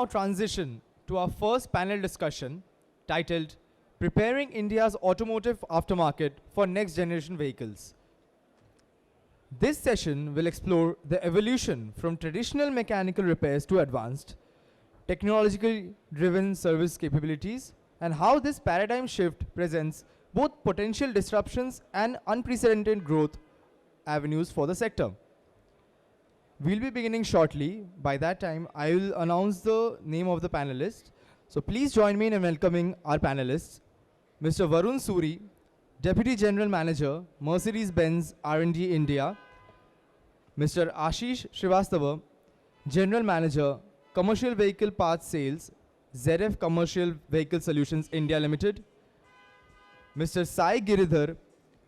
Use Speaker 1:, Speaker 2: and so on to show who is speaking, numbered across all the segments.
Speaker 1: now transition to our first panel discussion titled Preparing India's Automotive Aftermarket for Next Generation Vehicles. This session will explore the evolution from traditional mechanical repairs to advanced, technologically driven service capabilities, and how this paradigm shift presents both potential disruptions and unprecedented growth avenues for the sector. We'll be beginning shortly. By that time, I will announce the name of the panelists. So please join me in welcoming our panelists. Mr. Varun Suri, Deputy General Manager, Mercedes-Benz R&D India. Mr. Ashish Srivastava, General Manager, Commercial Vehicle Parts Sales, ZF Commercial Vehicle Solutions India Limited. Mr. Sai Giridhar,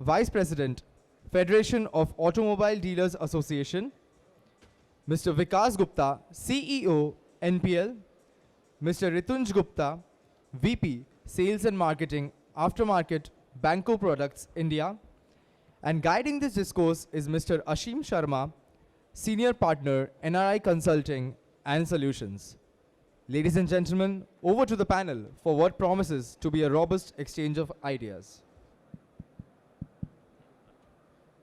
Speaker 1: Vice President, Federation of Automobile Dealers Association. Mr. Vikas Gupta, CEO, NPL. Mr. Ritunj Gupta, VP, Sales and Marketing, Aftermarket, Banco Products, India. And guiding this discourse is Mr. Ashim Sharma, Senior Partner, NRI Consulting and Solutions. Ladies and gentlemen, over to the panel for what promises to be a robust exchange of ideas.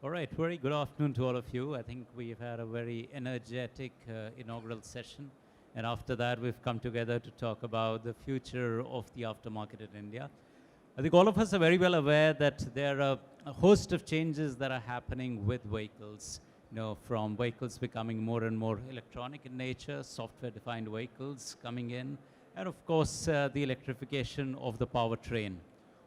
Speaker 2: All right, very good afternoon to all of you. I think we've had a very energetic inaugural session. And after that, we've come together to talk about the future of the aftermarket in India. I think all of us are very well aware that there are a host of changes that are happening with vehicles. From vehicles becoming more and more electronic in nature, software-defined vehicles coming in, and of course, the electrification of the powertrain.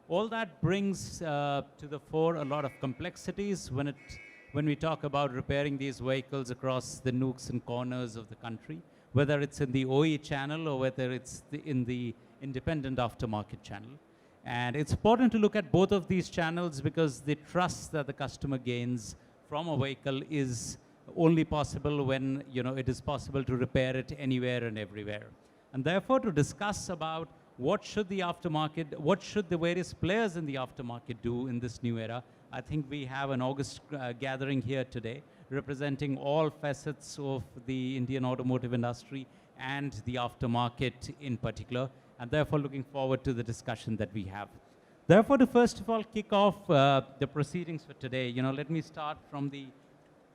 Speaker 2: All that brings to the fore a lot of complexities when we talk about repairing these vehicles across the nooks and corners of the country, whether it's in the OE channel or whether it's in the independent aftermarket channel. And it's important to look at both of these channels because the trust that the customer gains from a vehicle is only possible when it is possible to repair it anywhere and everywhere. And therefore, to discuss about what should the aftermarket, what should the various players in the aftermarket do in this new era, I think we have an august gathering here today representing all facets of the Indian automotive industry and the aftermarket in particular, and therefore looking forward to the discussion that we have. Therefore, to first of all kick off the proceedings for today, let me start from the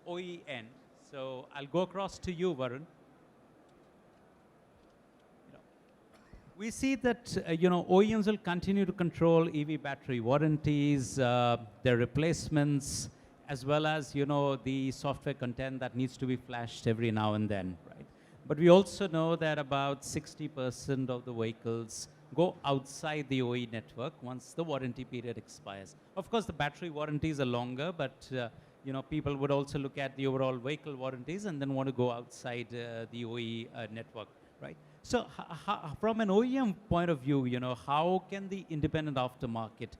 Speaker 2: OE end. So I'll go across to you, Varun. We see that OEMs will continue to control EV battery warranties, their replacements, as well as the software content that needs to be flashed every now and then, right? But we also know that about 60% of the vehicles go outside the OE network once the warranty period expires. Of course, the battery warranties are longer, but people would also look at the overall vehicle warranties and then want to go outside the OE network, right? So from an OEM point of view, how can the independent aftermarket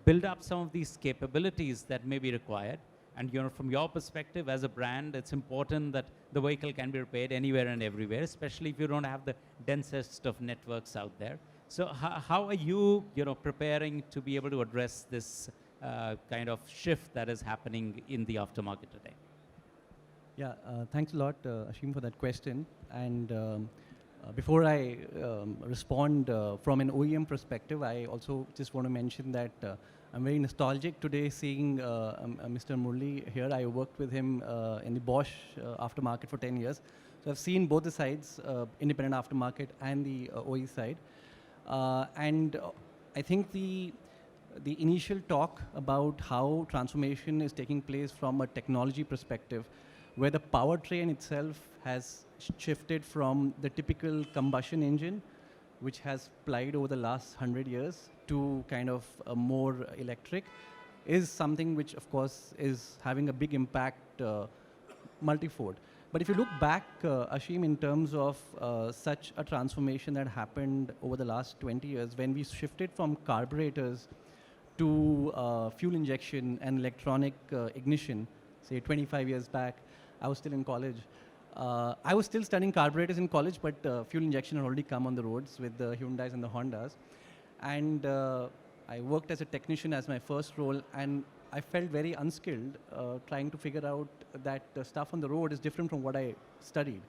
Speaker 2: build up some of these capabilities that may be required? And from your perspective as a brand, it's important that the vehicle can be repaired anywhere and everywhere, especially if you don't have the densest of networks out there. So how are you, preparing to be able to address this kind of shift that is happening in the aftermarket today?
Speaker 3: Yeah, thanks a lot, Ashim, for that question. And before I respond from an OEM perspective, I also just want to mention that I'm very nostalgic today seeing Mr. Murli here. I worked with him in the Bosch aftermarket for 10 years. So I've seen both the sides, independent aftermarket and the OE side. And I think the initial talk about how transformation is taking place from a technology perspective, where the powertrain itself has shifted from the typical combustion engine, which has plied over the last 100 years, to kind of a more electric, is something which, of course, is having a big impact multifold. But if you look back, Ashim, in terms of such a transformation that happened over the last 20 years, when we shifted from carburetors to fuel injection and electronic ignition, say 25 years back, I was still in college. I was still studying carburetors in college, but fuel injection had already come on the roads with the Hyundais and the Hondas. And I worked as a technician as my first role, and I felt very unskilled trying to figure out that the stuff on the road is different from what I studied.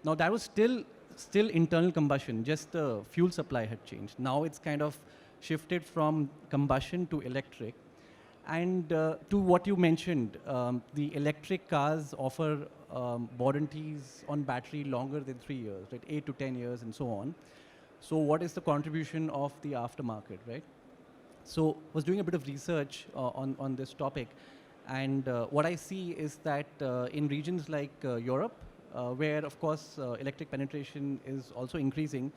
Speaker 3: Now, that was still still internal combustion, just the fuel supply had changed. Now it's kind of shifted from combustion to electric. And to what you mentioned, the electric cars offer warranties on battery longer than 3 years, right? 8 to 10 years and so on. So what is the contribution of the aftermarket, right? So was doing a bit of research on this topic. And what I see is that in regions like Europe, where of course electric penetration is also increasing,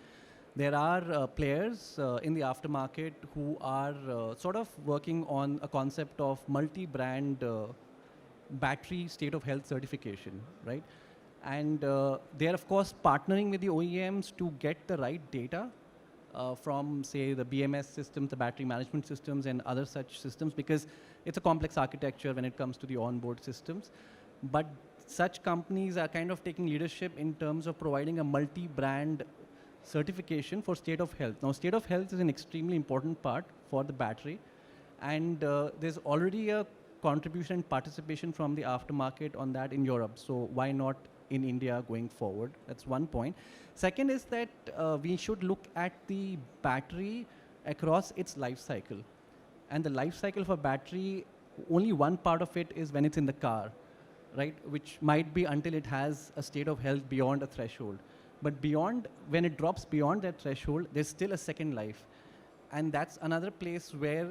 Speaker 3: there are players in the aftermarket who are sort of working on a concept of multi-brand battery state of health certification, right? And they're of course partnering with the OEMs to get the right data from, say, the BMS systems, the battery management systems, and other such systems, because it's a complex architecture when it comes to the onboard systems. But such companies are kind of taking leadership in terms of providing a multi-brand certification for state of health. Now, state of health is an extremely important part for the battery, and there's already a contribution and participation from the aftermarket on that in Europe. So why not in India going forward? That's one point. Second is that we should look at the battery across its life cycle. And the life cycle of a battery, only one part of it is when it's in the car, right? Which might be until it has a state of health beyond a threshold. But beyond, when it drops beyond that threshold, there's still a second life. And that's another place where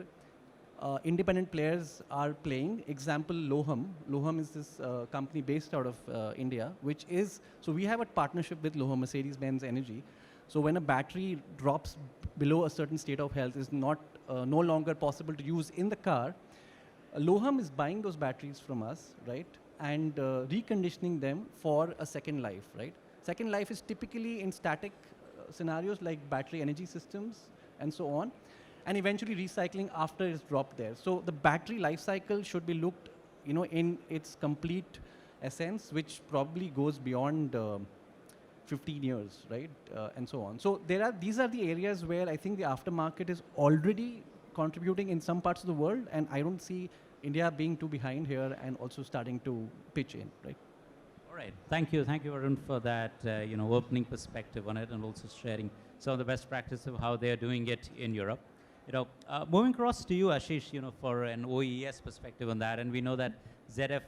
Speaker 3: independent players are playing. Example, Loham. Loham is this company based out of India, which is, so we have a partnership with Loham, Mercedes-Benz Energy. So when a battery drops below a certain state of health, is not no longer possible to use in the car, Loham is buying those batteries from us, right? And reconditioning them for a second life, right? Second life is typically in static scenarios like battery energy systems and so on, and eventually recycling after it's dropped there. So the battery life cycle should be looked, you know, in its complete essence, which probably goes beyond 15 years, right? And so on. So these are the areas where I think the aftermarket is already contributing in some parts of the world, and I don't see India being too behind here and also starting to pitch in, right?
Speaker 2: All right, thank you, Arun, for that opening perspective on it, and also sharing some of the best practice of how they are doing it in Europe. Moving across to you, Ashish, for an OES perspective on that, and we know that ZF,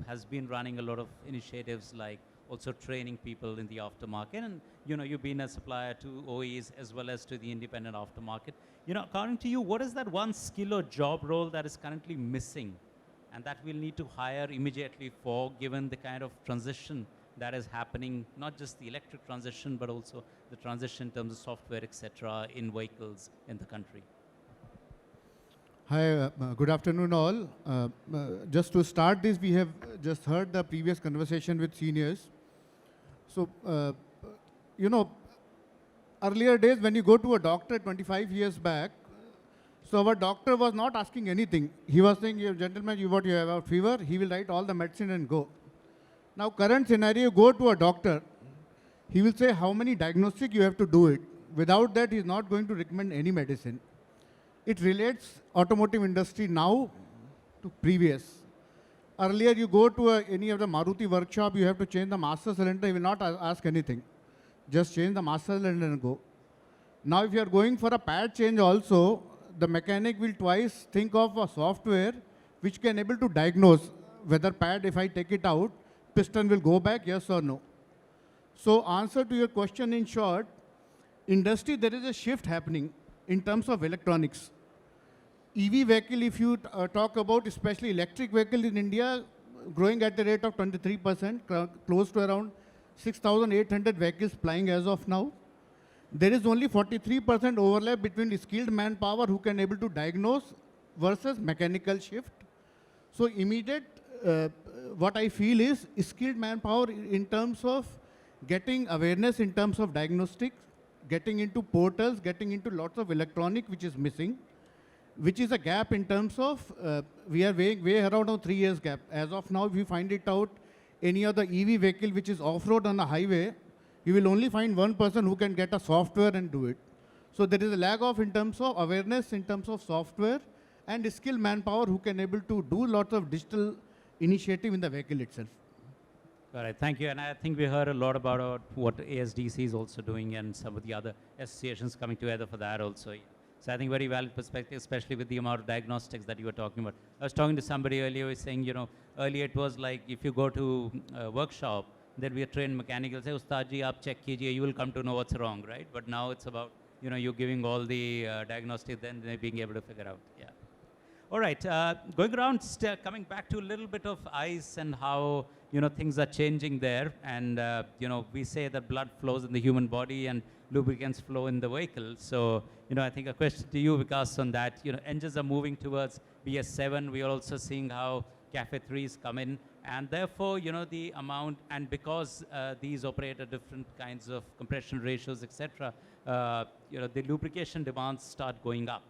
Speaker 2: has been running a lot of initiatives like also training people in the aftermarket, and you've been a supplier to OEs as well as to the independent aftermarket. According to you, what is that one skill or job role that is currently missing, and that we'll need to hire immediately for, given the kind of transition that is happening, not just the electric transition, but also the transition in terms of software, etc., in vehicles in the country?
Speaker 4: Hi, good afternoon all. Just to start this, we have just heard the previous conversation with seniors. So, earlier days when you go to a doctor 25 years back, so our doctor was not asking anything. He was saying, gentlemen, you have a fever, he will write all the medicine and go. Now current scenario, go to a doctor, he will say how many diagnostic you have to do it. Without that, he is not going to recommend any medicine. It relates automotive industry now to previous. Earlier you go to any of the Maruti workshop, you have to change the master cylinder, he will not ask anything. Just change the master cylinder and go. Now if you are going for a pad change also, the mechanic will twice think of a software which can able to diagnose whether pad, if I take it out, piston will go back, yes or no. So answer to your question in short, industry, there is a shift happening in terms of electronics. EV vehicle, if you talk about, especially electric vehicle in India, growing at the rate of 23%, close to around 6,800 vehicles flying as of now. There is only 43% overlap between skilled manpower who can able to diagnose versus mechanical shift. So immediate, what I feel is skilled manpower in terms of getting awareness in terms of diagnostics, getting into portals, getting into lots of electronic which is missing, which is a gap in terms of, we are way around a 3 years gap. As of now, if you find it out, any other EV vehicle which is off-road on a highway, you will only find one person who can get a software and do it. So there is a lack of in terms of awareness, in terms of software, and skilled manpower who can able to do lots of digital initiative in the vehicle itself.
Speaker 2: All right, thank you. And I think we heard a lot about what ASDC is also doing and some of the other associations coming together for that also. So I think very valid perspective, especially with the amount of diagnostics that you were talking about. I was talking to somebody earlier, who was saying, you know, earlier it was like if you go to a workshop, there'll be a trained mechanic, he'll say, Ustad ji, aap check kijiye, you will come to know what's wrong, right? But now it's about, you know, you're giving all the diagnostics, then they're being able to figure out, yeah. All right, going around, coming back to a little bit of ICE and how, you know, things are changing there. And, you know, we say that blood flows in the human body and lubricants flow in the vehicle. So, you know, I think a question to you, Vikas, on that. You know, engines are moving towards BS7. We are also seeing how CAFE 3s come in. And therefore, you know, the amount, and because these operate at different kinds of compression ratios, etc., you know, the lubrication demands start going up.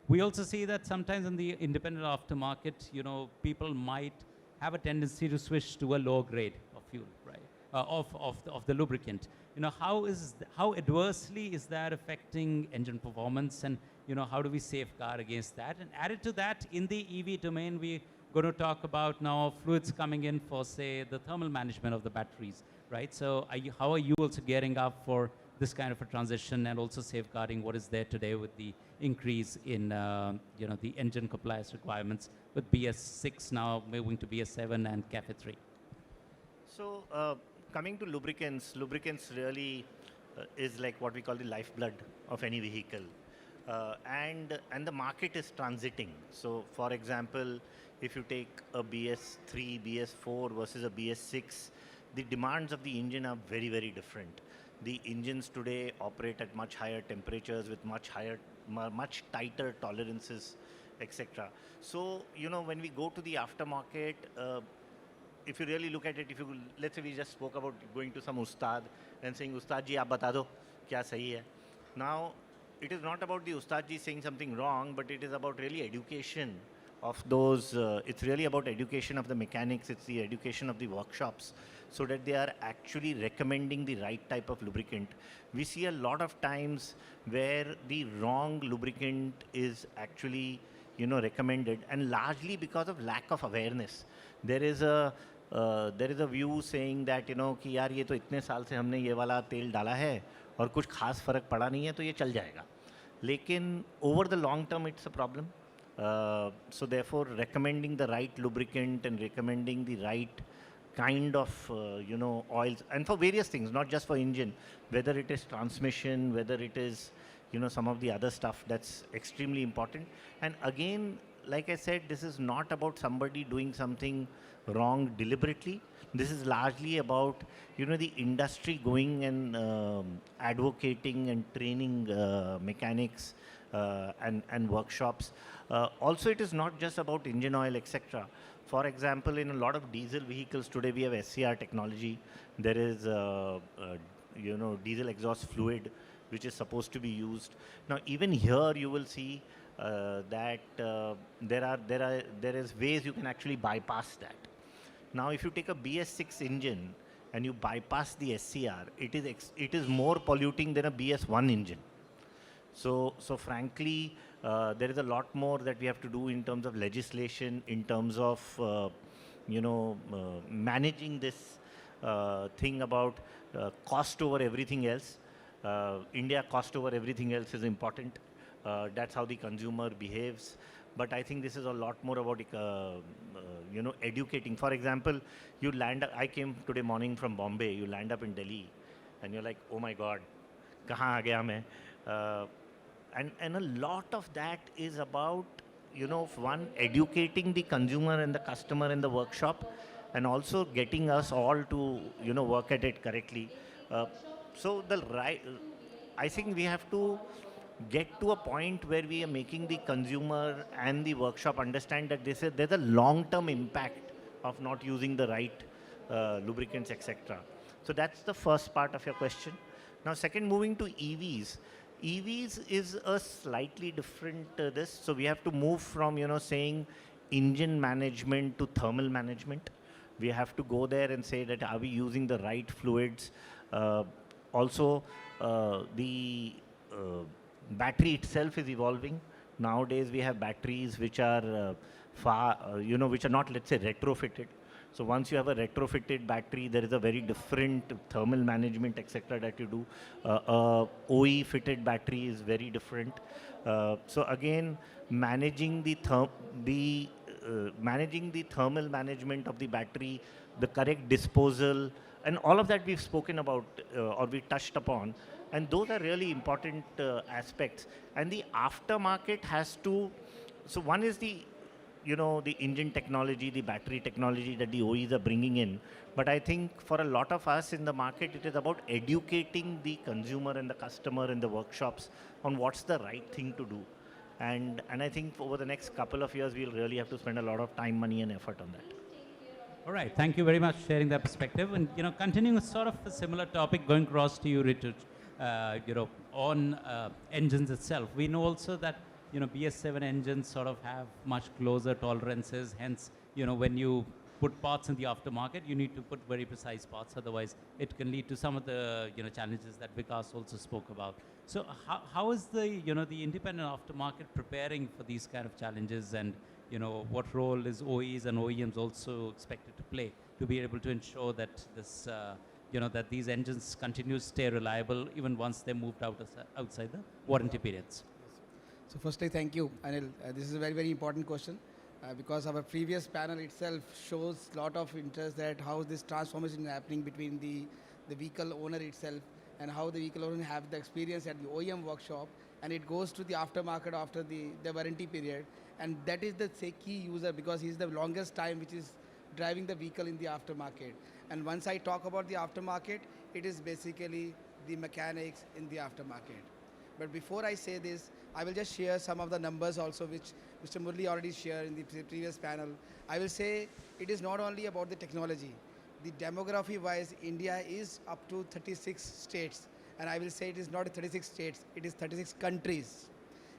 Speaker 2: We also see that sometimes in the independent aftermarket, you know, people might have a tendency to switch to a low grade of fuel, right? Of the lubricant. You know, how adversely is that affecting engine performance, and you know, how do we safeguard against that? And added to that, in the EV domain, we're going to talk about now fluids coming in for, say, the thermal management of the batteries, right? So how are you also gearing up for this kind of a transition and also safeguarding what is there today with the increase in you know, the engine compliance requirements with BS6 now moving to BS7 and CAFE 3?
Speaker 5: So coming to lubricants really is like what we call the lifeblood of any vehicle. And the market is transiting. So for example, if you take a BS3, BS4 versus a BS6, the demands of the engine are very, very different. The engines today operate at much higher temperatures with much tighter tolerances, etc. So, you know, when we go to the aftermarket, if you really look at it, let's say we just spoke about going to some ustad and saying, Ustad ji, aap bata do, kya sahi hai? Now, it is not about the Ustad ji saying something wrong, but it is about really education of those, it's really about education of the mechanics, it's the education of the workshops, so that they are actually recommending the right type of lubricant. We see a lot of times where the wrong lubricant is actually, you know, recommended, and largely because of lack of awareness. There is a view saying that, you know, कि यार ये तो इतने साल से हमने ये वाला तेल डाला है और कुछ खास फर्क पड़ा नहीं है तो ये चल जाएगा. लेकिन over the long term it's a problem. So therefore recommending the right lubricant and recommending the right kind of you know, oils, and for various things, not just for engine, whether it is transmission, whether it is, you know, some of the other stuff, that's extremely important. And again, like I said, this is not about somebody doing something wrong deliberately. This is largely about, you know, the industry going and advocating and training mechanics and workshops. Also, it is not just about engine oil, etc. For example, in a lot of diesel vehicles today, we have SCR technology. There is, you know, diesel exhaust fluid, which is supposed to be used. Now, even here, you will see that there is ways you can actually bypass that. Now, if you take a BS6 engine and you bypass the SCR, it is more polluting than a BS1 engine. So frankly, there is a lot more that we have to do in terms of legislation, in terms of, you know, managing this thing about cost over everything else. India, cost over everything else is important. That's how the consumer behaves. But I think this is a lot more about, you know, educating. For example, I came today morning from Bombay, you land up in Delhi, and you're like, oh my God, kahan aa gaya main? And a lot of that is about, you know, one, educating the consumer and the customer in the workshop, and also getting us all to, you know, work at it correctly. So I think we have to get to a point where we are making the consumer and the workshop understand that there's a long-term impact of not using the right lubricants, etc. So that's the first part of your question. Now, second, moving to EVs. EVs is a slightly different this. So we have to move from, you know, saying engine management to thermal management. We have to go there and say that are we using the right fluids? Also, the battery itself is evolving. Nowadays, we have batteries which are you know, which are not, let's say, retrofitted. So once you have a retrofitted battery, there is a very different thermal management, etc. that you do. OE fitted battery is very different. So again, managing managing the thermal management of the battery, the correct disposal, and all of that we've spoken about or we touched upon, and those are really important aspects. And the aftermarket has to, so one is the engine technology, the battery technology that the OEs are bringing in. But I think for a lot of us in the market, it is about educating the consumer and the customer in the workshops on what's the right thing to do. And I think over the next couple of years, we'll really have to spend a lot of time, money, and effort on that.
Speaker 2: All right, thank you very much for sharing that perspective. And continuing sort of a similar topic, going across to you, Ritu, on engines itself. We know also that BS7 engines sort of have much closer tolerances. Hence, when you put parts in the aftermarket, you need to put very precise parts. Otherwise, it can lead to some of the challenges that Vikas also spoke about. So, how is the the independent aftermarket preparing for these kind of challenges, and what role is OEs and OEMs also expected to play to be able to ensure that this that these engines continue to stay reliable even once they're moved outside the warranty periods?
Speaker 6: So firstly, thank you, Anil. This is a very, very important question because our previous panel itself shows a lot of interest that how this transformation is happening between the vehicle owner itself and how the vehicle owner have the experience at the OEM workshop, and it goes to the aftermarket after the warranty period, and that is the key user because he's the longest time which is driving the vehicle in the aftermarket. And once I talk about the aftermarket, it is basically the mechanics in the aftermarket. But before I say this, I will just share some of the numbers also which Mr. Murli already shared in the previous panel. I will say it is not only about the technology. The demography wise, India is up to 36 states. And I will say it is not 36 states, it is 36 countries.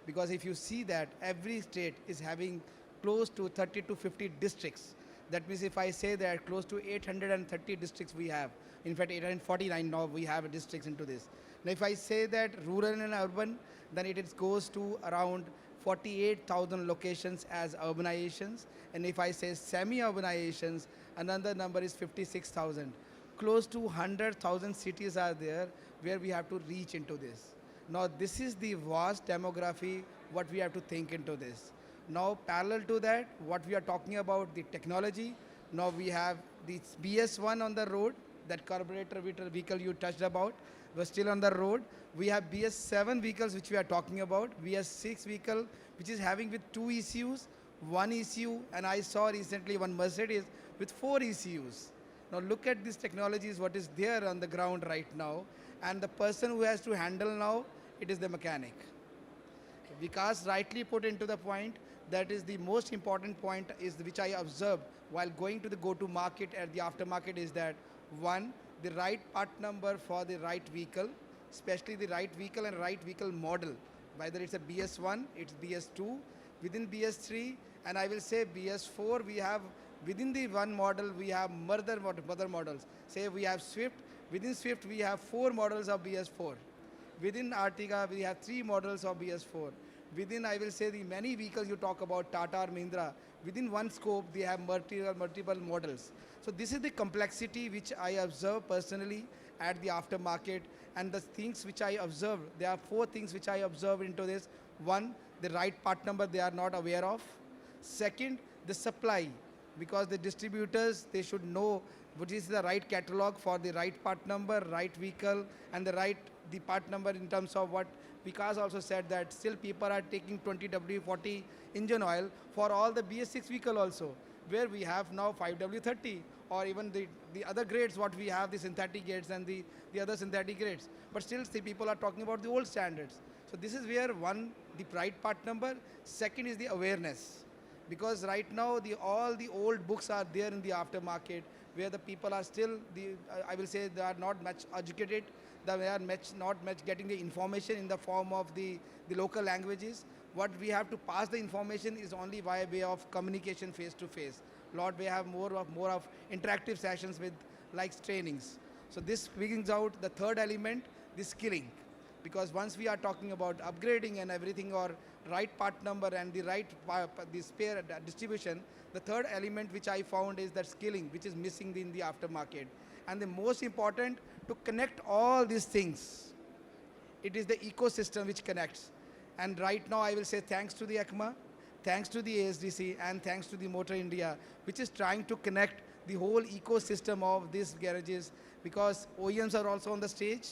Speaker 6: Because if you see that every state is having close to 30 to 50 districts. That means if I say that close to 830 districts we have, in fact 849 now we have districts into this. Now if I say that rural and urban, then it goes to around 48,000 locations as urbanizations. And if I say semi-urbanizations, another number is 56,000. Close to 100,000 cities are there where we have to reach into this. Now this is the vast demography what we have to think into this. Now parallel to that, what we are talking about the technology, now we have the BS1 on the road, that carburetor vehicle you touched about, was still on the road. We have BS7 vehicles which we are talking about, BS6 vehicle which is having with 2 ECUs, 1 ECU, and I saw recently one Mercedes with 4 ECUs. Now look at these technologies, what is there on the ground right now, and the person who has to handle now, it is the mechanic. Vikas rightly put into the point, that is the most important point is which I observed while going to the go-to market at the aftermarket is that one, the right part number for the right vehicle, especially the right vehicle and right vehicle model. Whether it's a BS1, it's BS2, within BS3, and I will say BS4, we have within the one model, we have mother models. Say we have Swift, within Swift we have 4 models of BS4. Within Artiga, we have 3 models of BS4. Within, I will say, the many vehicles you talk about, Tata or Mahindra, within one scope, they have multiple models. So this is the complexity which I observe personally at the aftermarket, and the things which I observe, there are 4 things which I observe into this. One, the right part number they are not aware of. Second, the supply, because the distributors, they should know what is the right catalog for the right part number, right vehicle, and the part number in terms of what Vikas also said that still people are taking 20W40 engine oil for all the BS6 vehicle also, where we have now 5W30 or even the other grades what we have, the synthetic grades and the other synthetic grades. But still the people are talking about the old standards. So this is where one, the right part number, second is the awareness. Because right now all the old books are there in the aftermarket where the people are still, I will say they are not much educated, they are not much getting the information in the form of the local languages. What we have to pass the information is only via way of communication face to face. Lord, we have more of interactive sessions with like trainings. So this brings out the third element, the skilling. Because once we are talking about upgrading and everything or right part number and the right the spare distribution, the third element which I found is that skilling, which is missing in the aftermarket. And the most important, to connect all these things. It is the ecosystem which connects. And right now I will say thanks to the ACMA, thanks to the ASDC, and thanks to the Motorindia, which is trying to connect the whole ecosystem of these garages, because OEMs are also on the stage,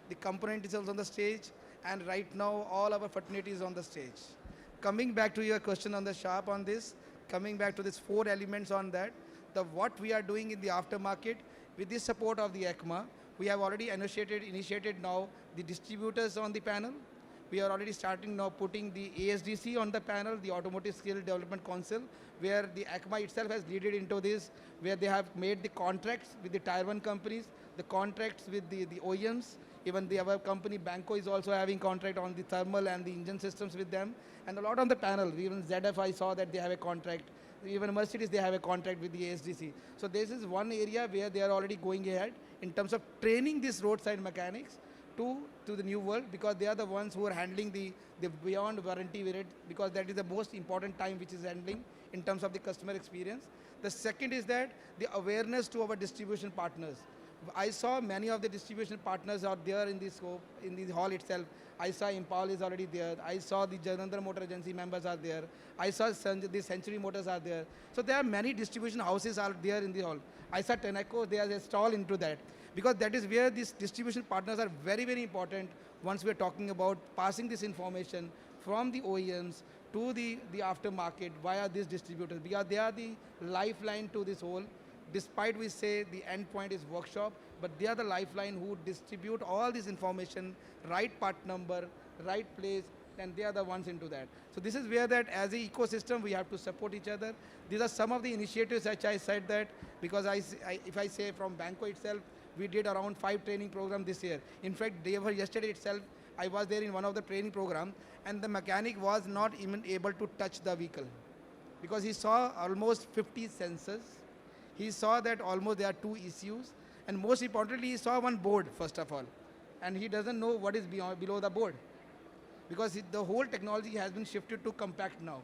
Speaker 6: the component is also on the stage, and right now all our fraternity is on the stage. Coming back to your question on the sharp on this, coming back to these 4 elements on that, what we are doing in the aftermarket, with the support of the ACMA, we have already initiated now the distributors on the panel. We are already starting now putting the ASDC on the panel, the Automotive Skill Development Council, where the ACMA itself has leaded into this, where they have made the contracts with the Tier 1 companies, the contracts with the OEMs. Even our company, Banco, is also having contract on the thermal and the engine systems with them. And a lot on the panel, even ZF, I saw that they have a contract. Even Mercedes, they have a contract with the ASDC. So this is one area where they are already going ahead in terms of training these roadside mechanics to the new world, because they are the ones who are handling the beyond warranty period, because that is the most important time which is handling in terms of the customer experience. The second is that the awareness to our distribution partners. I saw many of the distribution partners are there in the scope, in the hall itself. I saw Impal is already there. I saw the Jalandhar Motor Agency members are there. I saw the Century Motors are there. So there are many distribution houses are there in the hall. I saw Tenneco, there is a stall into that. Because that is where these distribution partners are very, very important once we are talking about passing this information from the OEMs to the aftermarket via these distributors, because they are the lifeline to this whole. Despite we say the end point is workshop, but they are the lifeline who distribute all this information, right part number, right place, and they are the ones into that. So this is where that as an ecosystem we have to support each other. These are some of the initiatives which I said that, because if I say from Banco itself, we did around 5 training programs this year. In fact, yesterday itself, I was there in one of the training programs, and the mechanic was not even able to touch the vehicle, because he saw almost 50 sensors. He saw that almost there are 2 ECUs, and most importantly, he saw one board first of all, and he doesn't know what is below the board, because the whole technology has been shifted to compact now.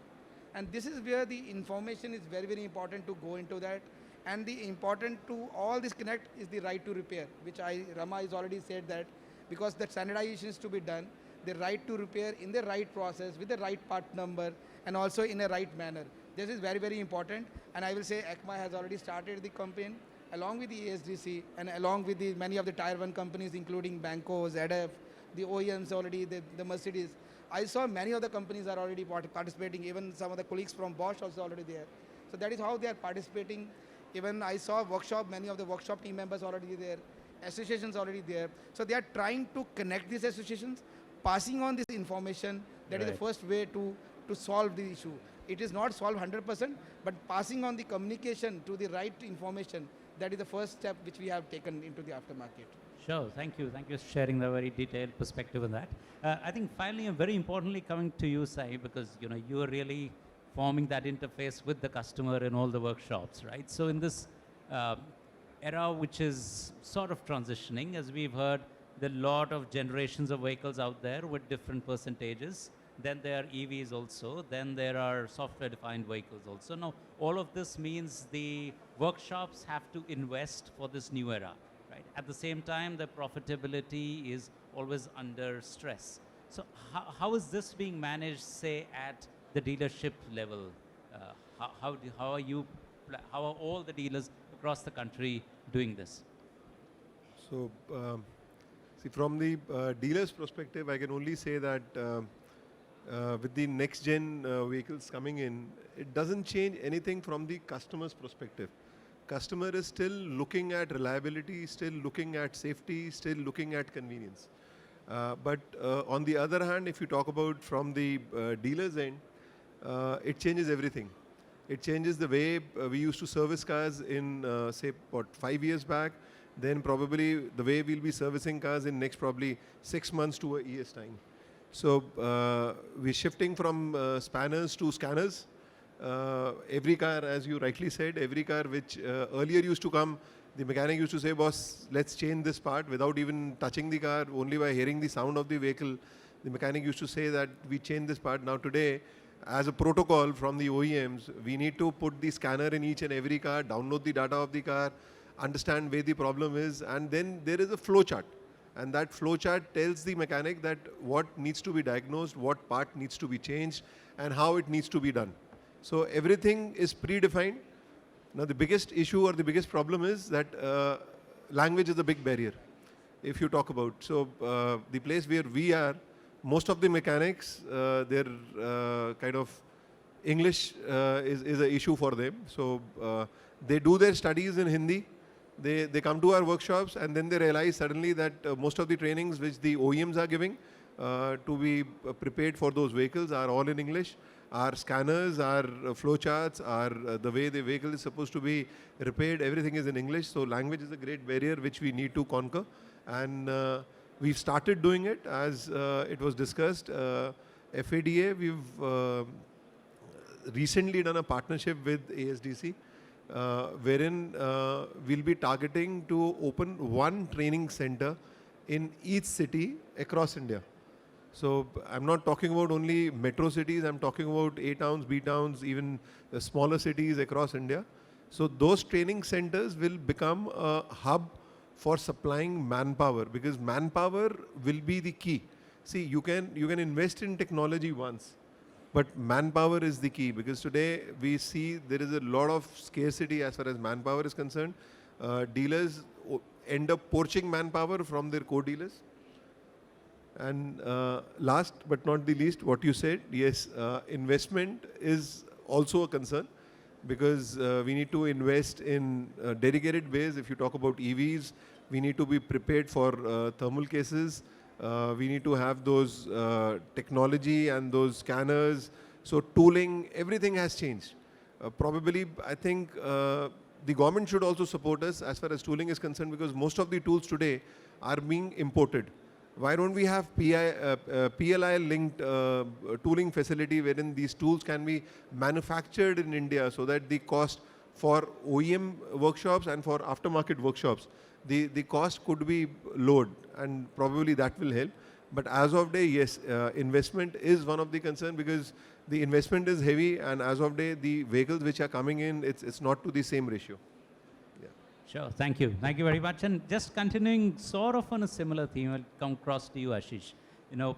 Speaker 6: And this is where the information is very, very important to go into that. And the important to all this connect is the right to repair, which Rama has already said that, because that standardization is to be done, the right to repair in the right process, with the right part number, and also in a right manner. This is very, very important. And I will say ACMA has already started the campaign along with the ASDC and along with many of the Tier 1 companies, including Banco, ZF, the OEMs already, the Mercedes. I saw many of the companies are already participating, even some of the colleagues from Bosch also already there. So that is how they are participating. Even I saw workshop, many of the workshop team members already there, associations already there. So they are trying to connect these associations, passing on this information. That is the first way to solve the issue. It is not solved 100%, but passing on the communication to the right information, that is the first step which we have taken into the aftermarket.
Speaker 2: Sure, thank you. Thank you for sharing the very detailed perspective on that. I think finally and very importantly coming to you, Sai, because you are really forming that interface with the customer in all the workshops, right? So in this era which is sort of transitioning, as we've heard, there are a lot of generations of vehicles out there with different percentages. Then there are EVs also. Then there are software-defined vehicles also. Now, all of this means the workshops have to invest for this new era, right? At the same time, the profitability is always under stress. So how is this being managed, say, at the dealership level? How are all the dealers across the country doing this?
Speaker 7: So, see, from the dealer's perspective, I can only say that with the next gen vehicles coming in, it doesn't change anything from the customer's perspective. Customer is still looking at reliability, still looking at safety, still looking at convenience. But on the other hand, if you talk about from the dealer's end, it changes everything. It changes the way we used to service cars in, say, 5 years back. Then probably the way we'll be servicing cars in next probably 6 months to a year's time. So we're shifting from spanners to scanners. Every car, as you rightly said, every car which earlier used to come, the mechanic used to say, boss, let's change this part without even touching the car, only by hearing the sound of the vehicle. the mechanic used to say that we change this part. Now today, as a protocol from the OEMs, we need to put the scanner in each and every car, download the data of the car, understand where the problem is, and then there is a flow chart. And that flow chart tells the mechanic that what needs to be diagnosed, what part needs to be changed, and how it needs to be done. So everything is predefined. Now the biggest issue or the biggest problem is that language is a big barrier, if you talk about. So the place where we are, most of the mechanics, their kind of English is an issue for them. So they do their studies in Hindi. They come to our workshops and then they realize suddenly that most of the trainings which the OEMs are giving to be prepared for those vehicles are all in English. Our scanners, our flow charts, our the way the vehicle is supposed to be repaired, everything is in English. So language is a great barrier which we need to conquer. And we've started doing it as it was discussed. FADA, we've recently done a partnership with ASDC. Wherein we'll be targeting to open one training center in each city across India. So I'm not talking about only metro cities, I'm talking about A towns, B towns, even smaller cities across India. So those training centers will become a hub for supplying manpower, because manpower will be the key. See, you can invest in technology once, but manpower is the key, because today we see there is a lot of scarcity as far as manpower is concerned. Dealers end up poaching manpower from their co-dealers. And last but not the least, what you said, yes, investment is also a concern, because we need to invest in dedicated ways. If you talk about EVs, we need to be prepared for thermal cases. We need to have those technology and those scanners. So tooling, everything has changed. Probably, I think the government should also support us as far as tooling is concerned, because most of the tools today are being imported. Why don't we have PLI-linked tooling facility wherein these tools can be manufactured in India, so that the cost for OEM workshops and for aftermarket workshops, the cost could be lowered, and probably that will help. But as of day, yes, investment is one of the concern, because the investment is heavy, and as of day, the vehicles which are coming in, it's not to the same ratio.
Speaker 2: Sure, thank you. Thank you very much. And just continuing sort of on a similar theme, I'll come across to you, Ashish. You know,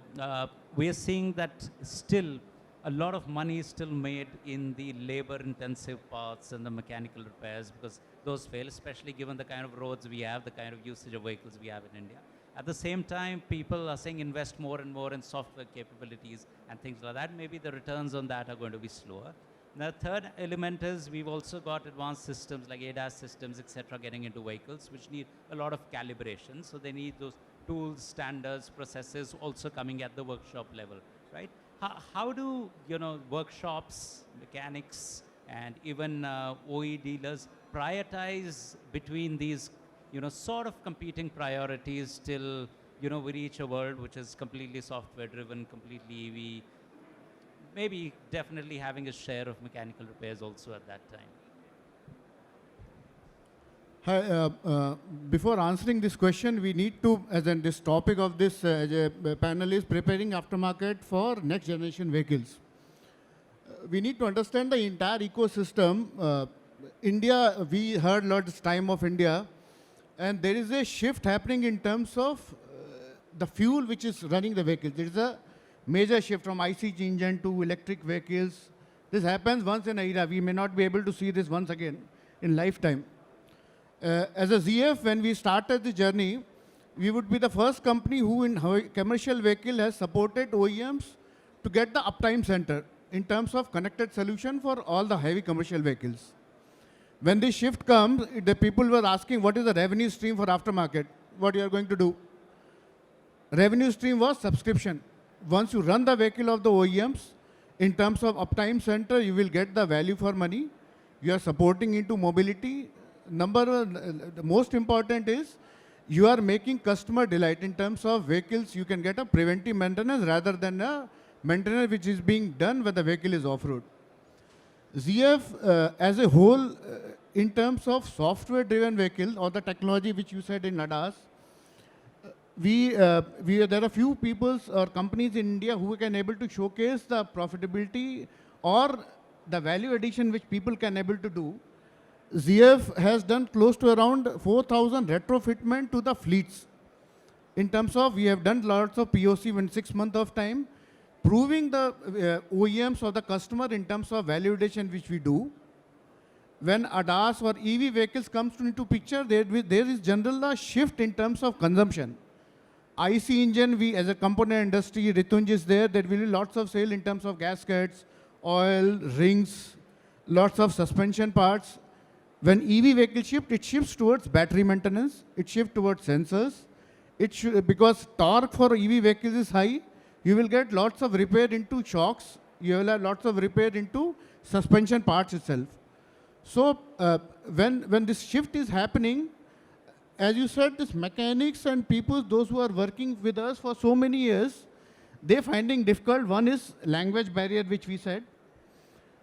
Speaker 2: we are seeing that still a lot of money is still made in the labor-intensive parts and the mechanical repairs, because those fail, especially given the kind of roads we have, the kind of usage of vehicles we have in India. At the same time, people are saying invest more and more in software capabilities and things like that. Maybe the returns on that are going to be slower. The third element is we've also got advanced systems like ADAS systems, etc., getting into vehicles, which need a lot of calibration. So they need those tools, standards, processes also coming at the workshop level, right? How do workshops, mechanics, and even OE dealers prioritize between these sort of competing priorities till we reach a world which is completely software driven, completely EV? Maybe definitely having a share of mechanical repairs also at that time.
Speaker 4: Hi, before answering this question, we need to, as in this topic of this panel is preparing aftermarket for next generation vehicles. We need to understand the entire ecosystem. India, we heard a lot of time of India, and there is a shift happening in terms of the fuel which is running the vehicles. There is a major shift from IC engine to electric vehicles. This happens once in a era. We may not be able to see this once again in lifetime. As a ZF, when we started the journey, we would be the first company who in commercial vehicle has supported OEMs to get the uptime center in terms of connected solution for all the heavy commercial vehicles. When this shift comes, the people were asking what is the revenue stream for aftermarket, what you are going to do. Revenue stream was subscription. Once you run the vehicle of the OEMs, in terms of uptime center, you will get the value for money. You are supporting into mobility. The most important is you are making customer delight in terms of vehicles. You can get a preventive maintenance rather than a maintenance which is being done when the vehicle is off-road. ZF as a whole, in terms of software-driven vehicles or the technology which you said in ADAS, there are few people or companies in India who can able to showcase the profitability or the value addition which people can able to do. ZF has done close to around 4,000 retrofitment to the fleets. In terms of, we have done lots of POC in 6 months of time, proving the OEMs or the customer in terms of value addition which we do. When ADAS or EV vehicles comes into picture, there is general a shift in terms of consumption. IC engine, we as a component industry, Ritunj is there will be lots of sale in terms of gaskets, oil, rings, lots of suspension parts. When EV vehicle shift, it shifts towards battery maintenance, it shifts towards sensors. Because torque for EV vehicles is high, you will get lots of repair into shocks, you will have lots of repair into suspension parts itself. So when this shift is happening, as you said, this mechanics and people, those who are working with us for so many years, they finding difficult. One is language barrier, which we said.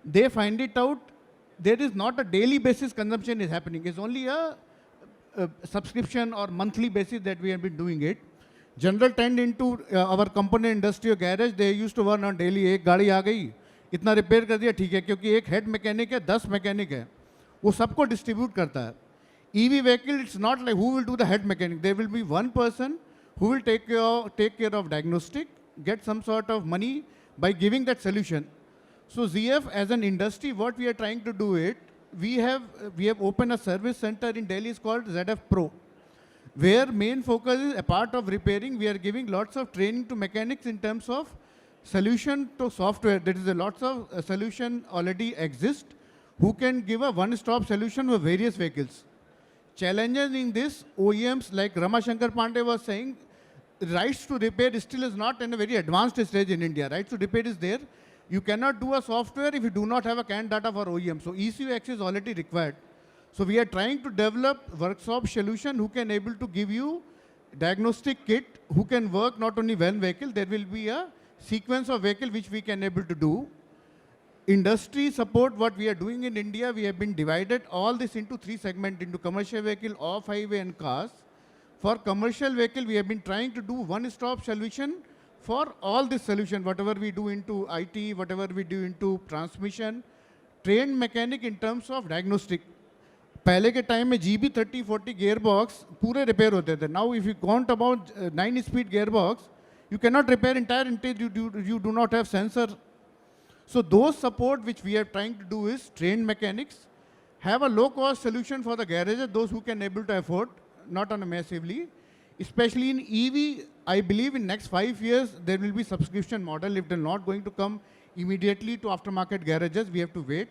Speaker 4: They find it out. There is not a daily basis consumption is happening. It's only a subscription or monthly basis that we have been doing it. General tend into our component industry or garage, they used to run on daily. एक गाड़ी आ गई, इतना repair कर दिया, ठीक है, क्योंकि एक हेड मैकेनिक है, 10 मैकेनिक है, वो सबको डिस्ट्रीब्यूट करता है. EV vehicle, it's not like who will do the head mechanic. There will be one person who will take care of diagnostic, get some sort of money by giving that solution. So ZF as an industry, what we are trying to do it, we have opened a service center in Delhi, it's called ZF Pro, where main focus is, apart of repairing, we are giving lots of training to mechanics in terms of solution to software. There is a lots of solution already exist who can give a one-stop solution for various vehicles. Challenges in this, OEMs like Ramashankar Pandey was saying, rights to repair still is not in a very advanced stage in India. Rights to repair is there. You cannot do a software if you do not have a CAN data for OEM. So ECU access is already required. So we are trying to develop workshop solution who can able to give you diagnostic kit, who can work not only one vehicle, there will be a sequence of vehicle which we can able to do. Industry support, what we are doing in India, we have been divided all this into 3 segments, into commercial vehicle, off-highway and cars. For commercial vehicle, we have been trying to do one-stop solution for all this solution, whatever we do into IT, whatever we do into transmission, trained mechanic in terms of diagnostic. पहले के time में GB 3040 gearbox पूरे repair होते थे. Now if you count about 9-speed gearbox, you cannot repair entire until you do not have sensor. So those support which we are trying to do is trained mechanics, have a low-cost solution for the garages, those who can able to afford, not on a massively. Especially in EV, I believe in next 5 years, there will be subscription model. If they're not going to come immediately to aftermarket garages, we have to wait.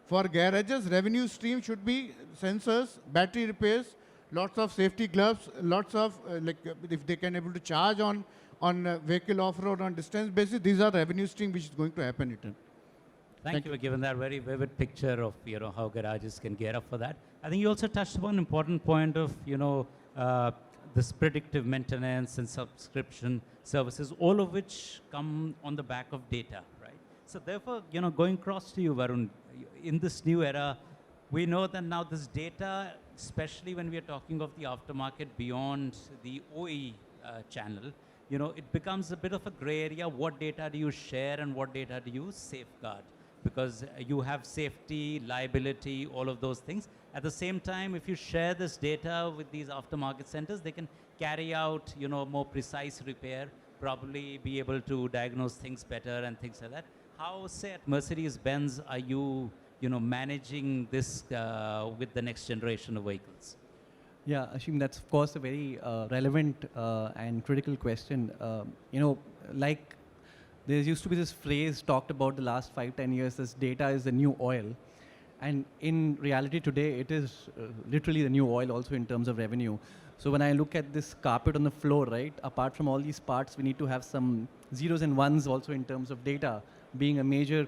Speaker 4: For garages, revenue stream should be sensors, battery repairs, lots of safety gloves, lots of, if they can able to charge on vehicle off-road on distance basis, these are revenue stream which is going to happen.
Speaker 2: Thank you for giving that very vivid picture of how garages can gear up for that. I think you also touched upon an important point of this predictive maintenance and subscription services, all of which come on the back of data, right? So therefore, going across to you, Varun, in this new era, we know that now this data, especially when we are talking of the aftermarket beyond the OE channel, it becomes a bit of a gray area. What data do you share and what data do you safeguard? Because you have safety, liability, all of those things. At the same time, if you share this data with these aftermarket centers, they can carry out, more precise repair, probably be able to diagnose things better and things like that. How, say, at Mercedes-Benz are you, managing this with the next generation of vehicles?
Speaker 3: Yeah, Ashim, that's of course a very relevant and critical question. Like there used to be this phrase talked about the last 5-10 years, this data is the new oil. And in reality today, it is literally the new oil also in terms of revenue. So when I look at this carpet on the floor, right, apart from all these parts, we need to have some zeros and ones also in terms of data being a major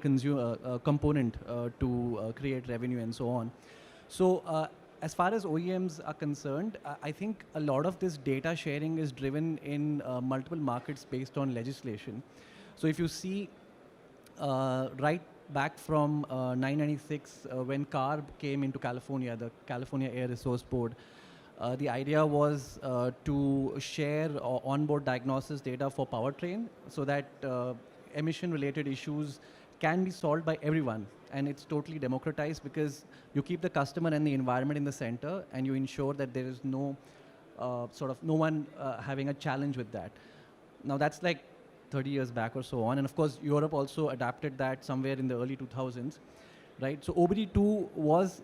Speaker 3: component to create revenue and so on. So as far as OEMs are concerned, I think a lot of this data sharing is driven in multiple markets based on legislation. So if you see right back from 1996, when CARB came into California, the California Air Resource Board, The idea was to share onboard diagnosis data for powertrain so that emission-related issues can be solved by everyone. And it's totally democratized because you keep the customer and the environment in the center, and you ensure that there is no no one having a challenge with that. Now that's like 30 years back or so on. And of course, Europe also adapted that somewhere in the early 2000s, right? So OBD2 was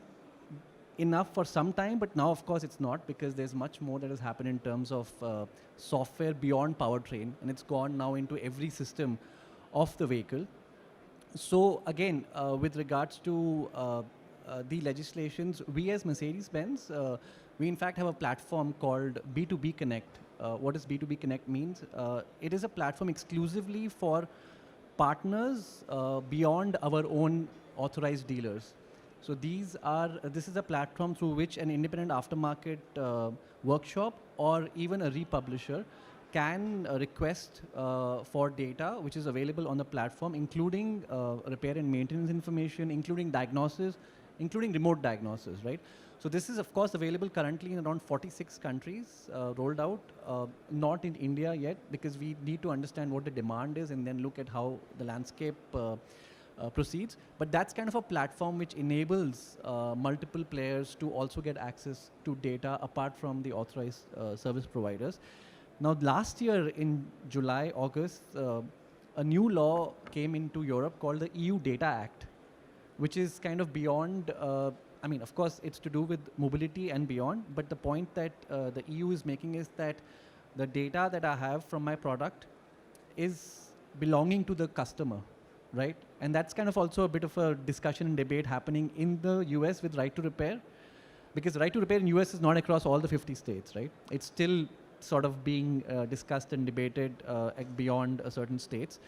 Speaker 3: enough for some time, but now of course it's not, because there's much more that has happened in terms of software beyond powertrain, and it's gone now into every system of the vehicle. So again, with regards to the legislations, we as Mercedes-Benz, we in fact have a platform called B2B Connect. What does B2B Connect means? It is a platform exclusively for partners beyond our own authorized dealers. So this is a platform through which an independent aftermarket workshop or even a republisher can request for data which is available on the platform, including repair and maintenance information, including diagnosis, including remote diagnosis, right? So this is of course available currently in around 46 countries rolled out, not in India yet, because we need to understand what the demand is and then look at how the landscape proceeds. But that's kind of a platform which enables multiple players to also get access to data apart from the authorized service providers. Now last year in July, August, a new law came into Europe called the EU Data Act, which is kind of beyond, I mean, of course, it's to do with mobility and beyond, but the point that the EU is making is that the data that I have from my product is belonging to the customer, right? And that's kind of also a bit of a discussion and debate happening in the US with right to repair, because right to repair in US is not across all the 50 states, right? It's still sort of being discussed and debated beyond certain states.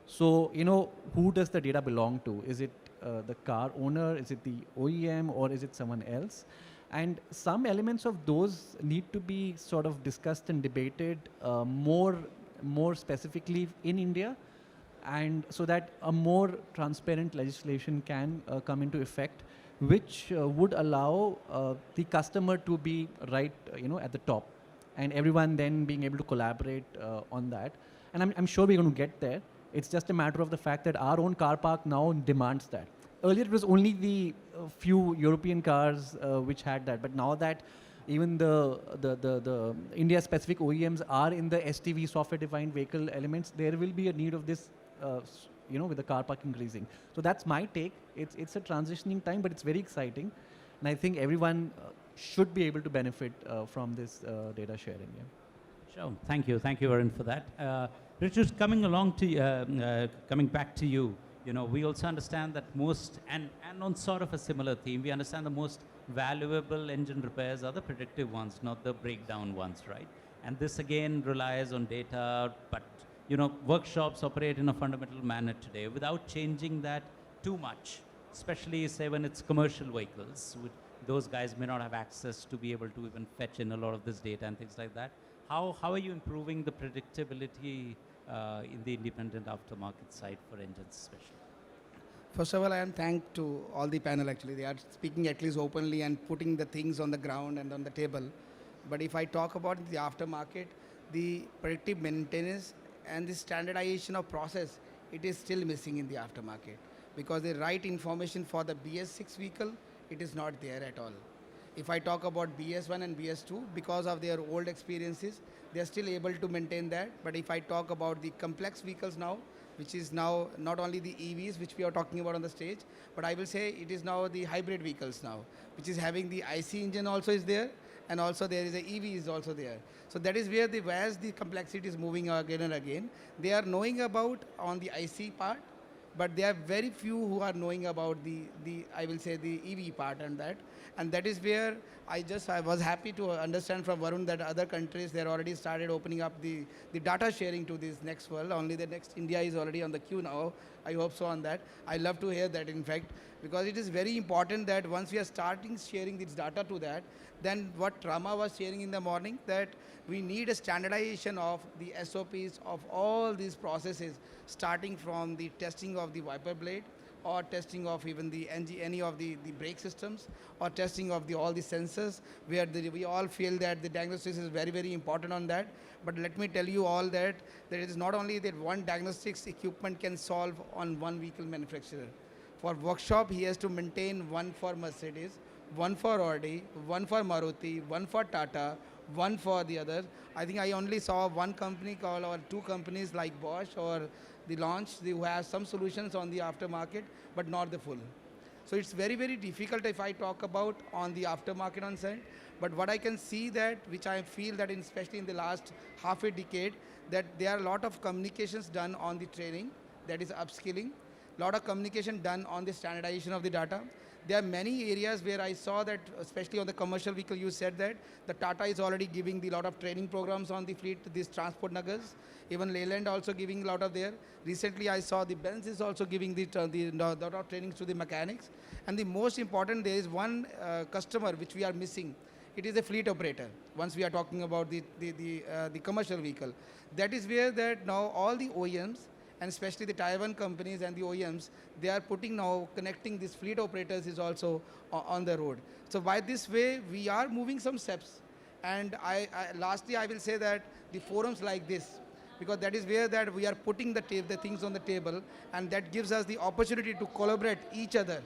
Speaker 3: So, you know, who does the data belong to? Is it the car owner? Is it the OEM? Or is it someone else? And some elements of those need to be sort of discussed and debated more specifically in India, and so that a more transparent legislation can come into effect, which would allow the customer to be right, at the top, and everyone then being able to collaborate on that. And I'm sure we're going to get there. It's just a matter of the fact that our own car park now demands that. Earlier it was only the few European cars which had that, but now that even the India-specific OEMs are in the SDV, software-defined vehicle elements, there will be a need of this, with the car park increasing. So that's my take. It's a transitioning time, but it's very exciting, and I think everyone should be able to benefit from this data sharing. Yeah.
Speaker 2: Sure. Thank you, Varun, for that. Richard, coming back to you, we also understand that most, and on sort of a similar theme, we understand the most valuable engine repairs are the predictive ones, not the breakdown ones, right? And this again relies on data, but workshops operate in a fundamental manner today without changing that too much, especially say when it's commercial vehicles. Those guys may not have access to be able to even fetch in a lot of this data and things like that. How are you improving the predictability in the independent aftermarket side for engines especially?
Speaker 6: First of all, I am thanked to all the panel actually. They are speaking at least openly and putting the things on the ground and on the table. But if I talk about the aftermarket, the predictive maintenance and the standardization of process, it is still missing in the aftermarket, because the right information for the BS6 vehicle, it is not there at all. If I talk about BS1 and BS2, because of their old experiences, they are still able to maintain that. But if I talk about the complex vehicles now, which is now not only the EVs, which we are talking about on the stage, but I will say it is now the hybrid vehicles now, which is having the IC engine also is there, and also there is a EV is also there. So that is where as the complexity is moving again and again, they are knowing about on the IC part, but there are very few who are knowing about the I will say the EV part and that is where I was happy to understand from Varun that other countries, they already started opening up the data sharing to this next world. Only the next India is already on the queue now. I hope so on that. I love to hear that, in fact, because it is very important that once we are starting sharing this data to that, then what Rama was sharing in the morning, that we need a standardization of the SOPs of all these processes, starting from the testing of the wiper blade or testing of even the any of the brake systems, or testing of all the sensors, where we all feel that the diagnostics is very, very important on that. But let me tell you all that it is not only that one diagnostics equipment can solve on one vehicle manufacturer. For workshop, he has to maintain one for Mercedes, one for Audi, one for Maruti, one for Tata, one for the others. I think I only saw one company called, or two companies like Bosch or the Launch, who have some solutions on the aftermarket, but not the full. So it's very, very difficult if I talk about on the aftermarket on side. But what I can see that, which I feel that especially in the last half a decade, that there are a lot of communications done on the training, that is upskilling, lot of communication done on the standardization of the data. There are many areas where I saw that, especially on the commercial vehicle, you said that the Tata is already giving the lot of training programs on the fleet, these transport nuggets. Even Leyland also giving a lot of there. Recently, I saw the Benz is also giving the lot of trainings to the mechanics. And the most important, there is one customer which we are missing. It is a fleet operator. Once we are talking about the commercial vehicle, that is where that now all the OEMs, and especially the Tier 1 companies and the OEMs, they are putting now, connecting these fleet operators is also on the road. So by this way, we are moving some steps. And lastly, I will say that the forums like this, because that is where that we are putting the things on the table, and that gives us the opportunity to collaborate each other.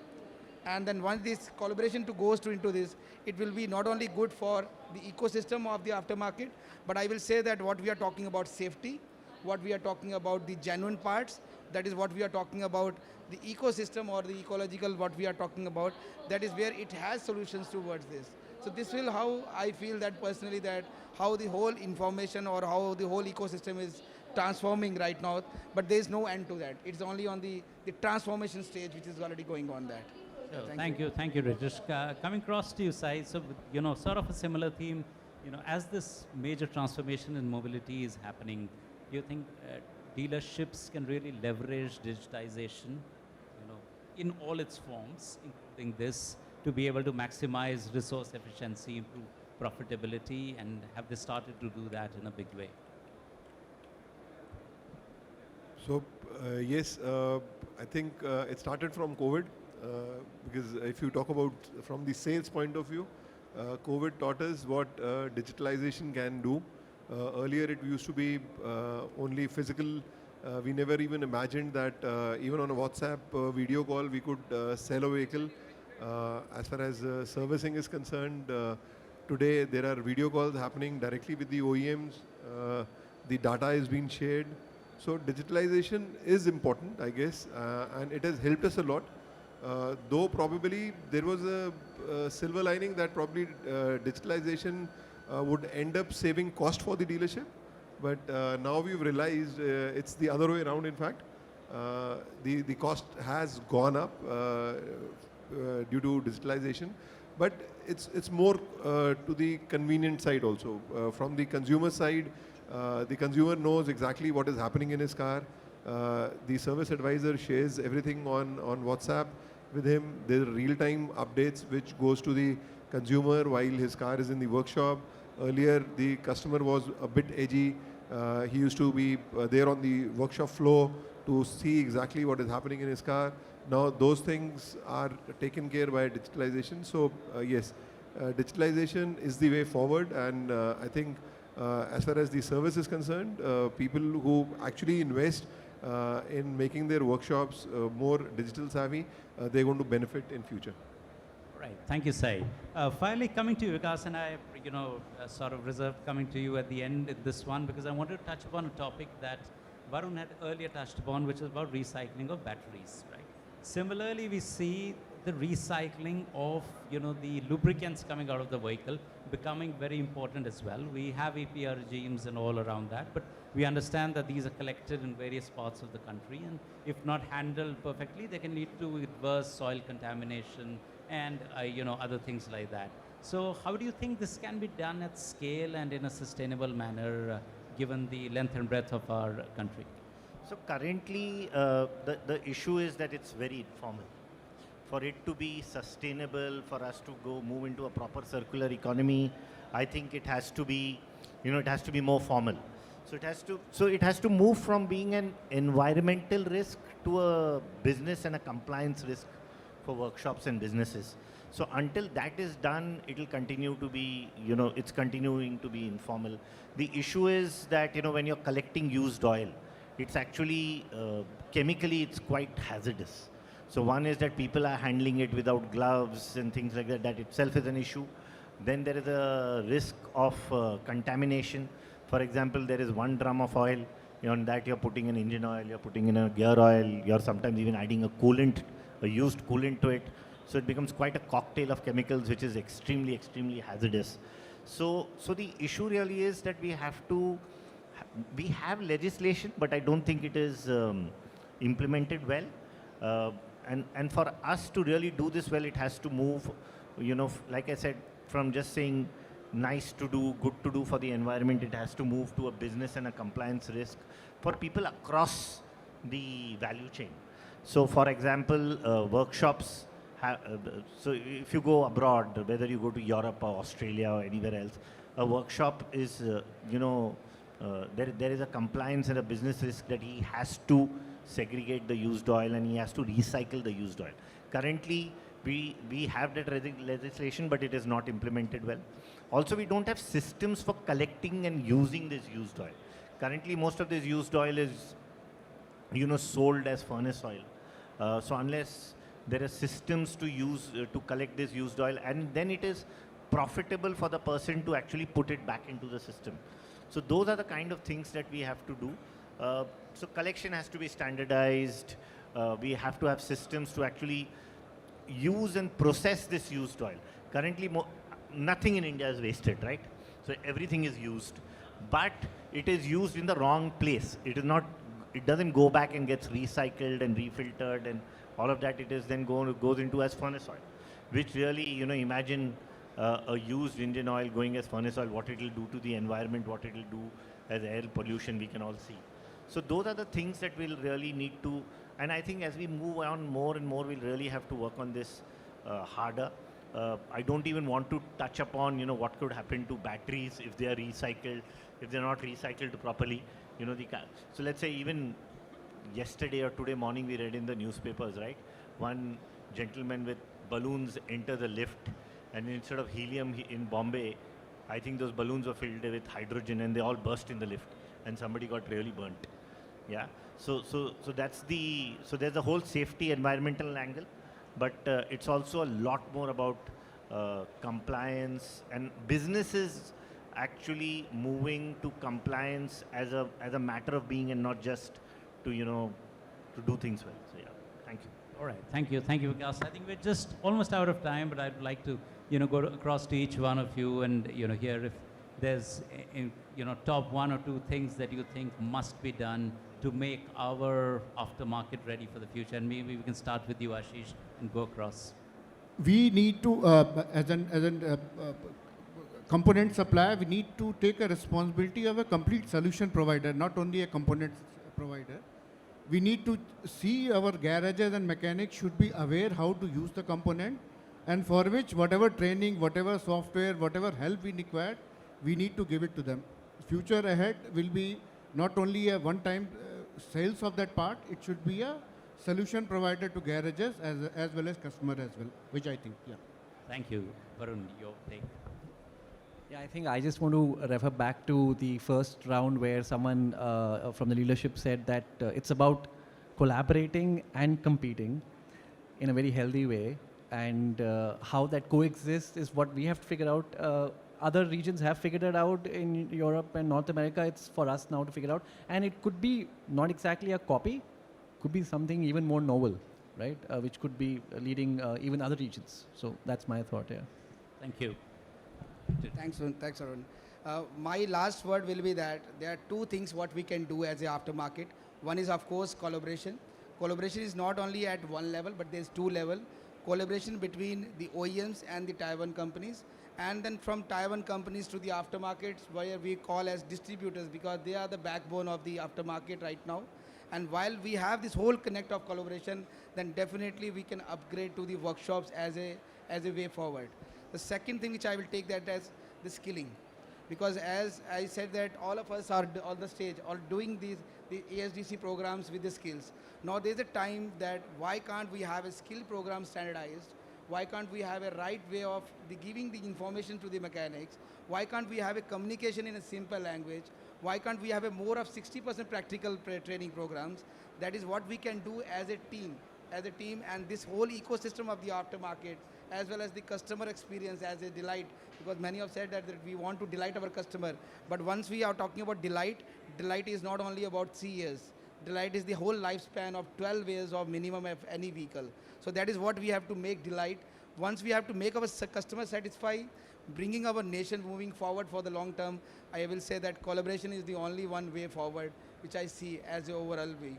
Speaker 6: And then once this collaboration goes into this, it will be not only good for the ecosystem of the aftermarket, but I will say that what we are talking about safety, what we are talking about the genuine parts, that is what we are talking about the ecosystem or the ecological, what we are talking about, that is where it has solutions towards this. So this will how I feel that personally, that how the whole information or how the whole ecosystem is transforming right now, but there is no end to that. It's only on the transformation stage which is already going on that.
Speaker 2: So thank you, Rajesh. Coming across to you, Sai, so sort of a similar theme, as this major transformation in mobility is happening, do you think dealerships can really leverage digitization, in all its forms, including this, to be able to maximize resource efficiency, improve profitability, and have they started to do that in a big way?
Speaker 7: So yes, I think it started from COVID, because if you talk about from the sales point of view, COVID taught us what digitalization can do. Earlier it used to be only physical. We never even imagined that even on a WhatsApp video call we could sell a vehicle. As far as servicing is concerned, today there are video calls happening directly with the OEMs. The data is being shared. So digitalization is important, I guess, and it has helped us a lot. Though probably there was a silver lining that probably digitalization would end up saving cost for the dealership. But now we've realized it's the other way around, in fact. The cost has gone up due to digitalization. But it's more to the convenient side also. From the consumer side, the consumer knows exactly what is happening in his car. The service advisor shares everything on WhatsApp with him. There are real-time updates which goes to the consumer while his car is in the workshop. Earlier, the customer was a bit edgy. He used to be there on the workshop floor to see exactly what is happening in his car. Now, those things are taken care by digitalization. So, yes, digitalization is the way forward. And I think as far as the service is concerned, people who actually invest in making their workshops more digital savvy, they're going to benefit in future.
Speaker 2: Right. Thank you, Sai. Finally, coming to you, Vikas, and I, sort of reserved coming to you at the end in this one, because I wanted to touch upon a topic that Varun had earlier touched upon, which is about recycling of batteries, right? Similarly, we see the recycling of, the lubricants coming out of the vehicle becoming very important as well. We have APR regimes and all around that, but we understand that these are collected in various parts of the country, and if not handled perfectly, they can lead to adverse soil contamination and other things like that. So how do you think this can be done at scale and in a sustainable manner, given the length and breadth of our country?
Speaker 5: So currently, the issue is that it's very informal. For it to be sustainable, for us to move into a proper circular economy, I think it has to be, it has to be more formal. So it has to move from being an environmental risk to a business and a compliance risk for workshops and businesses. So until that is done, it will continue to be, it's continuing to be informal. The issue is that, when you're collecting used oil, it's actually, chemically, it's quite hazardous. So one is that people are handling it without gloves and things like that. That itself is an issue. Then there is a risk of contamination. For example, there is 1 drum of oil. On that you're putting an engine oil, you're putting in a gear oil, you're sometimes even adding a coolant, a used coolant to it. So it becomes quite a cocktail of chemicals, which is extremely, extremely hazardous. So the issue really is that we have legislation, but I don't think it is implemented well. And for us to really do this well, it has to move, like I said, from just saying nice to do, good to do for the environment, it has to move to a business and a compliance risk for people across the value chain. So for example, workshops, so if you go abroad, whether you go to Europe or Australia or anywhere else, a workshop is, there is a compliance and a business risk that he has to segregate the used oil and he has to recycle the used oil. Currently, we have that legislation, but it is not implemented well. Also, we don't have systems for collecting and using this used oil. Currently, most of this used oil is, sold as furnace oil. So unless there are systems to use, to collect this used oil, and then it is profitable for the person to actually put it back into the system. So those are the kind of things that we have to do. So collection has to be standardized. We have to have systems to actually use and process this used oil. Currently, nothing in India is wasted, right? So everything is used, but it is used in the wrong place. It is not. It doesn't go back and gets recycled and refiltered and all of that. It is then goes into as furnace oil, which really, imagine a used engine oil going as furnace oil, what it will do to the environment, what it will do as air pollution, we can all see. So those are the things that we'll really need to, and I think as we move on more and more, we'll really have to work on this harder. I don't even want to touch upon, what could happen to batteries if they are recycled, if they're not recycled properly. So let's say even yesterday or today morning, we read in the newspapers, right? One gentleman with balloons enter the lift, and instead of helium in Bombay, I think those balloons were filled with hydrogen, and they all burst in the lift, and somebody got really burnt. Yeah. So there's a whole safety environmental angle, but it's also a lot more about compliance and businesses actually moving to compliance as a matter of being and not just to to do things well. So yeah, thank you.
Speaker 2: All right, thank you, Vikas. I think we're just almost out of time, but I'd like to go across to each one of you and hear if there's top 1 or 2 things that you think must be done to make our aftermarket ready for the future. And maybe we can start with you, Ashish, and go across.
Speaker 4: We need to, as an component supplier, we need to take a responsibility of a complete solution provider, not only a component provider. We need to see our garages and mechanics should be aware how to use the component, and for which whatever training, whatever software, whatever help we require, we need to give it to them. Future ahead will be not only a one-time sales of that part, it should be a solution provider to garages as well as customer as well, which I think, yeah.
Speaker 2: Thank you. Varun, your take.
Speaker 3: Yeah, I think I just want to refer back to the first round where someone from the leadership said that it's about collaborating and competing in a very healthy way, and how that coexists is what we have to figure out. Other regions have figured it out in Europe and North America. It's for us now to figure out, and it could be not exactly a copy, could be something even more novel, right? Which could be leading even other regions. So that's my thought here.
Speaker 2: Thank you.
Speaker 6: Thanks, Arun. My last word will be that there are 2 things what we can do as a aftermarket. One is, of course, collaboration. Collaboration is not only at one level, but there's 2 levels. Collaboration between the OEMs and the Taiwan companies, and then from Taiwan companies to the aftermarkets, where we call as distributors, because they are the backbone of the aftermarket right now. And while we have this whole connect of collaboration, then definitely we can upgrade to the workshops as a way forward. The second thing which I will take that as the skilling. Because as I said that all of us are on the stage, all doing the ASDC programs with the skills. Now there's a time that why can't we have a skill program standardized? Why can't we have a right way of giving the information to the mechanics? Why can't we have a communication in a simple language? Why can't we have a more of 60% practical training programs? That is what we can do as a team, and this whole ecosystem of the aftermarket, as well as the customer experience as a delight, because many have said that we want to delight our customer. But once we are talking about delight, delight is not only about 3 years. Delight is the whole lifespan of 12 years of minimum of any vehicle. So that is what we have to make delight. Once we have to make our customer satisfied, bringing our nation moving forward for the long term, I will say that collaboration is the only one way forward, which I see as the overall way.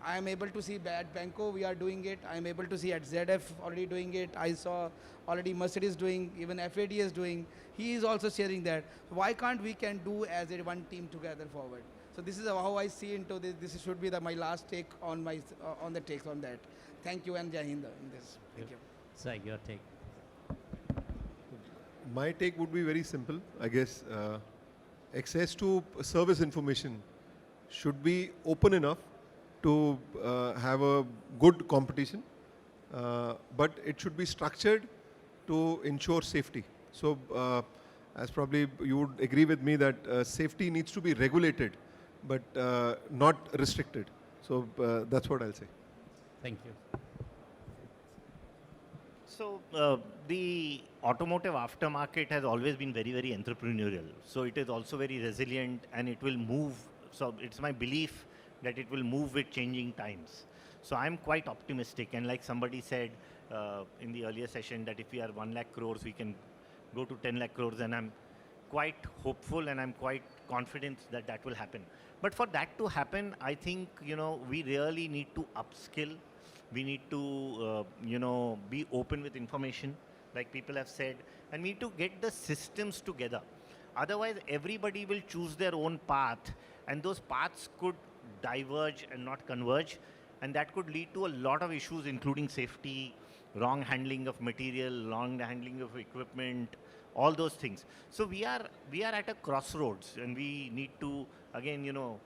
Speaker 6: I am able to see at Banco, we are doing it. I am able to see at ZF already doing it. I saw already Mercedes doing, even FAD is doing. He is also sharing that. Why can't we can do as a one team together forward? So this is how I see into this. This should be my last take on my on the takes on that. Thank you and Jai Hind in this. Thank you.
Speaker 2: Sai, your take.
Speaker 7: My take would be very simple. I guess access to service information should be open enough to have a good competition, but it should be structured to ensure safety. So as probably you would agree with me that safety needs to be regulated, but not restricted. So that's what I'll say.
Speaker 2: Thank you.
Speaker 5: So the automotive aftermarket has always been very, very entrepreneurial. So it is also very resilient, and it will move. So it's my belief that it will move with changing times. So I'm quite optimistic, and like somebody said in the earlier session, that if we are 1 lakh crores, we can go to 10 lakh crores, and I'm quite hopeful and I'm quite confident that that will happen. But for that to happen, I think, we really need to upskill. We need to, be open with information, like people have said, and we need to get the systems together. Otherwise, everybody will choose their own path, and those paths could diverge and not converge, and that could lead to a lot of issues, including safety, wrong handling of material, wrong handling of equipment, all those things. So we are at a crossroads, and we need to, again,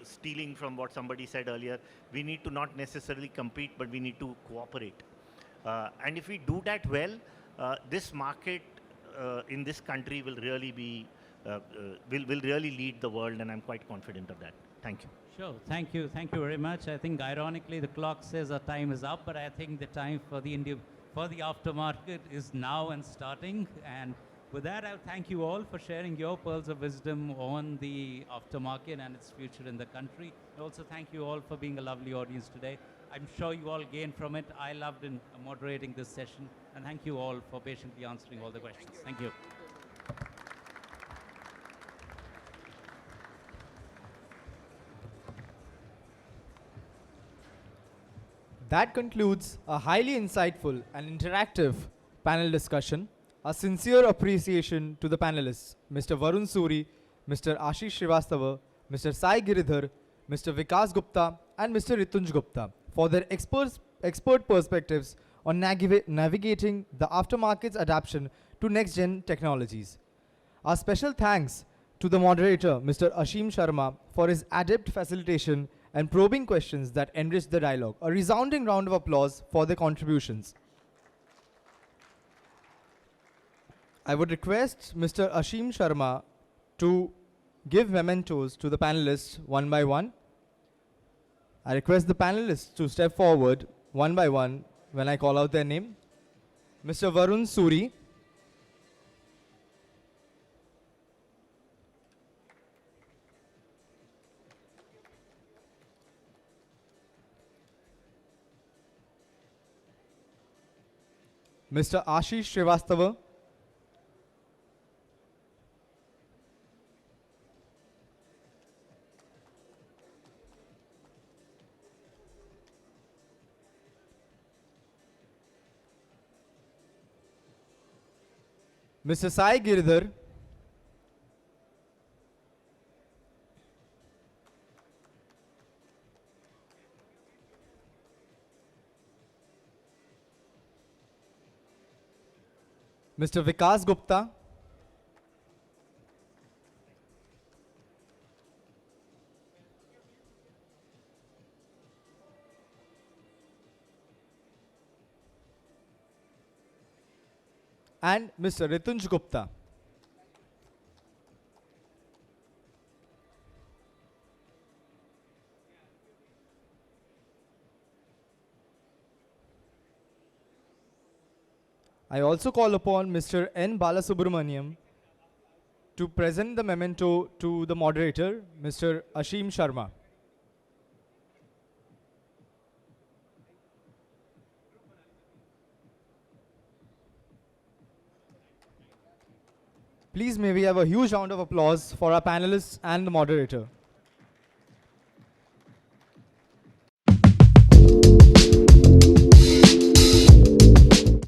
Speaker 5: stealing from what somebody said earlier, we need to not necessarily compete, but we need to cooperate. And if we do that well, this market in this country will really be, will really lead the world, and I'm quite confident of that. Thank you.
Speaker 2: Sure, thank you very much. I think ironically the clock says our time is up, but I think the time for the aftermarket is now and starting. And with that, I thank you all for sharing your pearls of wisdom on the aftermarket and its future in the country. And also thank you all for being a lovely audience today. I'm sure you all gained from it. I loved in moderating this session, and thank you all for patiently answering all the questions. Thank you.
Speaker 1: That concludes a highly insightful and interactive panel discussion. A sincere appreciation to the panelists, Mr. Varun Suri, Mr. Ashish Srivastava, Mr. Sai Giridhar, Mr. Vikas Gupta, and Mr. Ritunj Gupta for their expert perspectives on navigating the aftermarket's adaptation to next-gen technologies. Our special thanks to the moderator, Mr. Ashim Sharma, for his adept facilitation and probing questions that enriched the dialogue. A resounding round of applause for their contributions. I would request Mr. Ashim Sharma to give mementos to the panelists one by one. I request the panelists to step forward one by one when I call out their name. Mr. Varun Suri. Mr. Ashish Srivastava. Mr. Sai Giridhar. Mr. Vikas Gupta. and Mr. Ritunj Gupta. I also call upon Mr. N. Balasubramaniam to present the memento to the moderator, Mr. Ashim Sharma. Please may we have a huge round of applause for our panelists and the moderator.